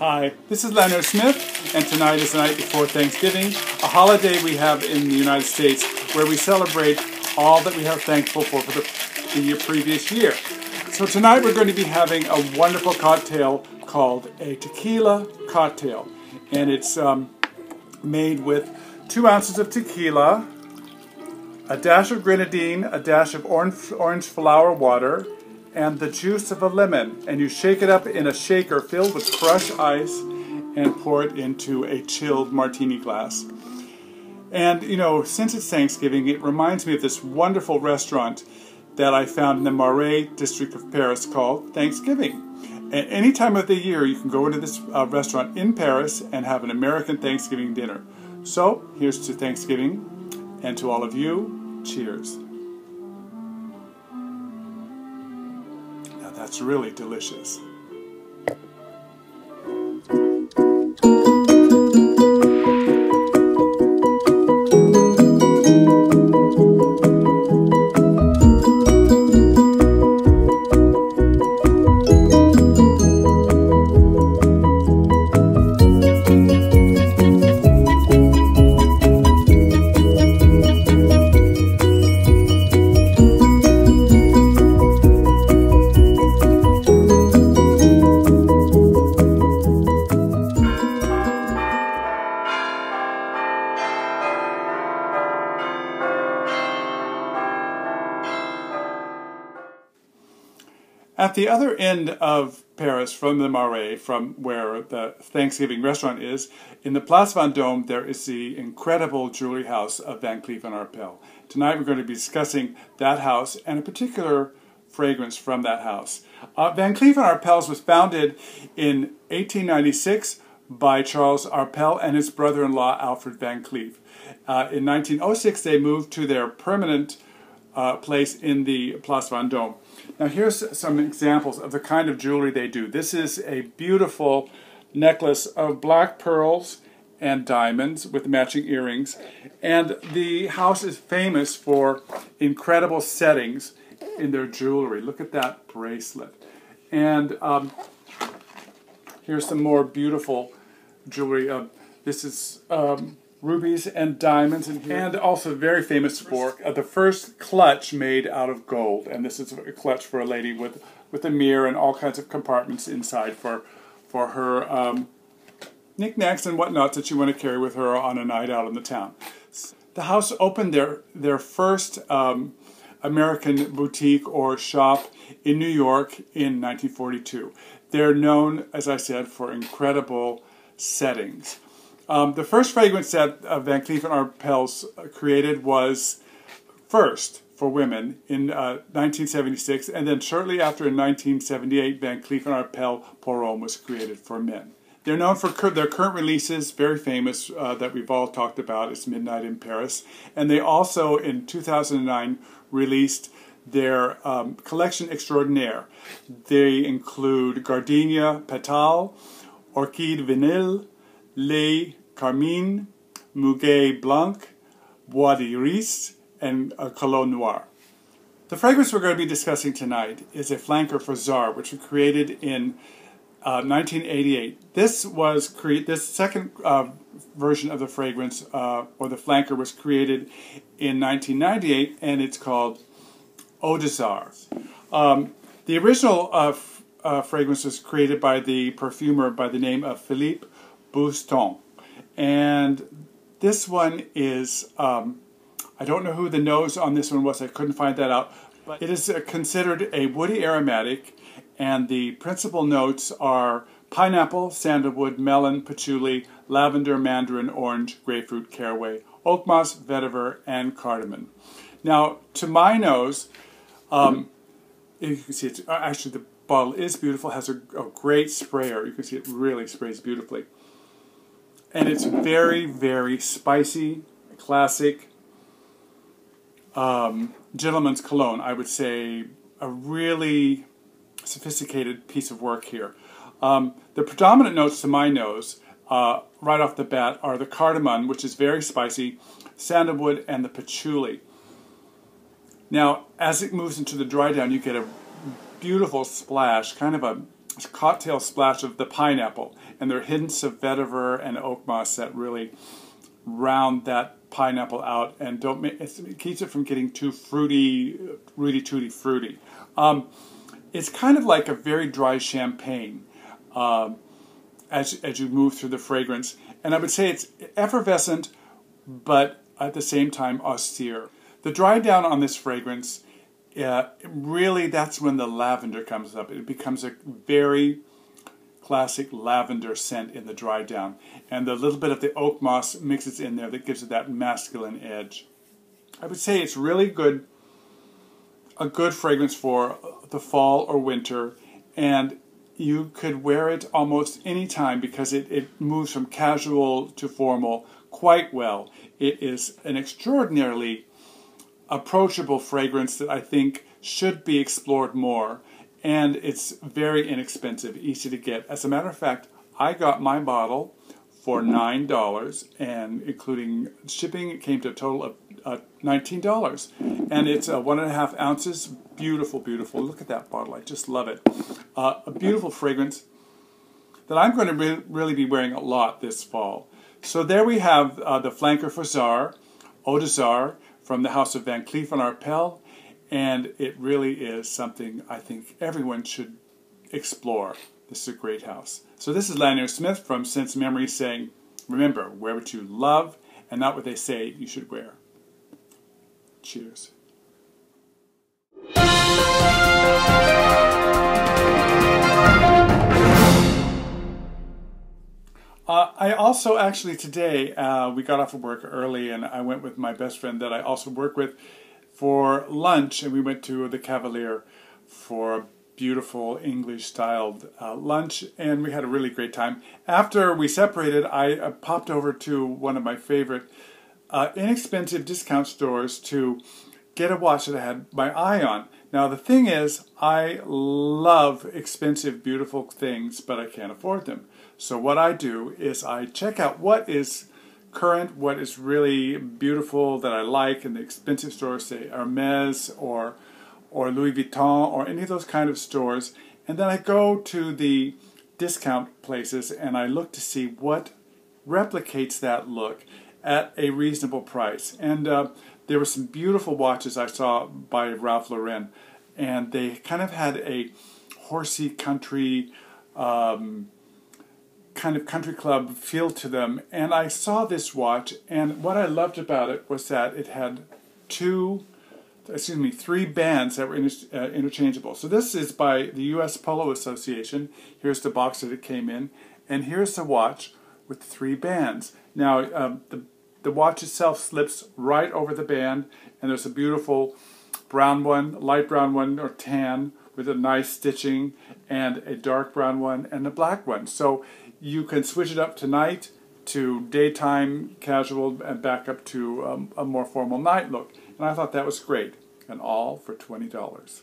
Hi, this is Lanier Smith, and tonight is the night before Thanksgiving, a holiday we have in the United States where we celebrate all that we have thankful for the previous year. So tonight we're going to be having a wonderful cocktail called a tequila cocktail, and it's made with 2 ounces of tequila, a dash of grenadine, a dash of orange flower water, and the juice of a lemon. And you shake it up in a shaker filled with crushed ice and pour it into a chilled martini glass. And you know, since it's Thanksgiving, it reminds me of this wonderful restaurant that I found in the Marais district of Paris called Thanksgiving. And any time of the year you can go into this restaurant in Paris and have an American Thanksgiving dinner. So here's to Thanksgiving, and to all of you, cheers. Now that's really delicious. At the other end of Paris, from the Marais, from where the Thanksgiving restaurant is, in the Place Vendôme, there is the incredible jewelry house of Van Cleef & Arpels. Tonight we're going to be discussing that house and a particular fragrance from that house. Van Cleef & Arpels was founded in 1896 by Charles Arpels and his brother-in-law Alfred Van Cleef. In 1906 they moved to their permanent place in the Place Vendôme. Now here's some examples of the kind of jewelry they do. This is a beautiful necklace of black pearls and diamonds with matching earrings. And the house is famous for incredible settings in their jewelry. Look at that bracelet. And here's some more beautiful jewelry. This is rubies and diamonds, and also very famous for the first clutch made out of gold. And this is a clutch for a lady with a mirror and all kinds of compartments inside for her knickknacks and whatnot that you want to carry with her on a night out in the town. The house opened their first American boutique or shop in New York in 1942. They're known, as I said, for incredible settings. The first fragrance that Van Cleef & Arpels created was first for women in 1976, and then shortly after in 1978, Van Cleef & Arpels Pour Homme was created for men. They're known for their current releases, very famous, that we've all talked about, is Midnight in Paris. And they also, in 2009, released their collection extraordinaire. They include Gardenia Pétale, Orchide Vanille, Les Carmine, Muguet Blanc, Bois d'Iris, and Cologne Noir. The fragrance we're going to be discussing tonight is a flanker for Czar, which was created in 1988. This second version of the fragrance, or the flanker, was created in 1998, and it's called Eau du Tsar. The original fragrance was created by the perfumer by the name of Philippe Bouston. And this one is, I don't know who the nose on this one was, I couldn't find that out, but it is considered a woody aromatic, and the principal notes are pineapple, sandalwood, melon, patchouli, lavender, mandarin, orange, grapefruit, caraway, oak moss, vetiver, and cardamom. Now, to my nose, you can see it's actually, the bottle is beautiful, has a great sprayer. You can see it really sprays beautifully. And it's very, very spicy, classic gentleman's cologne. I would say a really sophisticated piece of work here. The predominant notes to my nose, right off the bat, are the cardamom, which is very spicy, sandalwood, and the patchouli. Now, as it moves into the dry down, you get a beautiful splash, kind of a cocktail splash of the pineapple, and there are hints of vetiver and oak moss that really round that pineapple out and don't make, it keeps it from getting too fruity, rooty-tooty fruity. It's kind of like a very dry champagne as you move through the fragrance, and I would say it's effervescent, but at the same time austere. The dry down on this fragrance, really that's when the lavender comes up. It becomes a very classic lavender scent in the dry down, and the little bit of the oak moss mixes in there that gives it that masculine edge. I would say it's really good, a good fragrance for the fall or winter, and you could wear it almost any time because it moves from casual to formal quite well. It is an extraordinarily approachable fragrance that I think should be explored more, and it's very inexpensive, easy to get. As a matter of fact, I got my bottle for $9, and including shipping, it came to a total of $19. And it's 1.5 ounces. Beautiful, beautiful. Look at that bottle. I just love it. A beautiful fragrance that I'm going to really be wearing a lot this fall. So there we have the flanker for Czar, Eau de Czar, from the house of Van Cleef Arpels, and it really is something I think everyone should explore. This is a great house. So this is Lanier Smith from Sense Memory saying, remember, wear what you love and not what they say you should wear. Cheers. I also actually today, we got off of work early and I went with my best friend that I also work with for lunch, and we went to the Cavalier for a beautiful English-styled lunch, and we had a really great time. After we separated, I popped over to one of my favorite inexpensive discount stores to get a watch that I had my eye on. Now the thing is, I love expensive, beautiful things, but I can't afford them. So what I do is I check out what is current, what is really beautiful that I like in the expensive stores, say Hermes or Louis Vuitton or any of those kind of stores, and then I go to the discount places and I look to see what replicates that look at a reasonable price. And there were some beautiful watches I saw by Ralph Lauren, and they kind of had a horsey country kind of country club feel to them, and I saw this watch, and what I loved about it was that it had three bands that were interchangeable. So this is by the U.S. Polo Association. Here's the box that it came in, and here's the watch with 3 bands. Now the watch itself slips right over the band, and there's a beautiful brown one, light brown one or tan with a nice stitching, and a dark brown one and a black one. So you can switch it up tonight to daytime casual and back up to a more formal night look. And I thought that was great, and all for $20.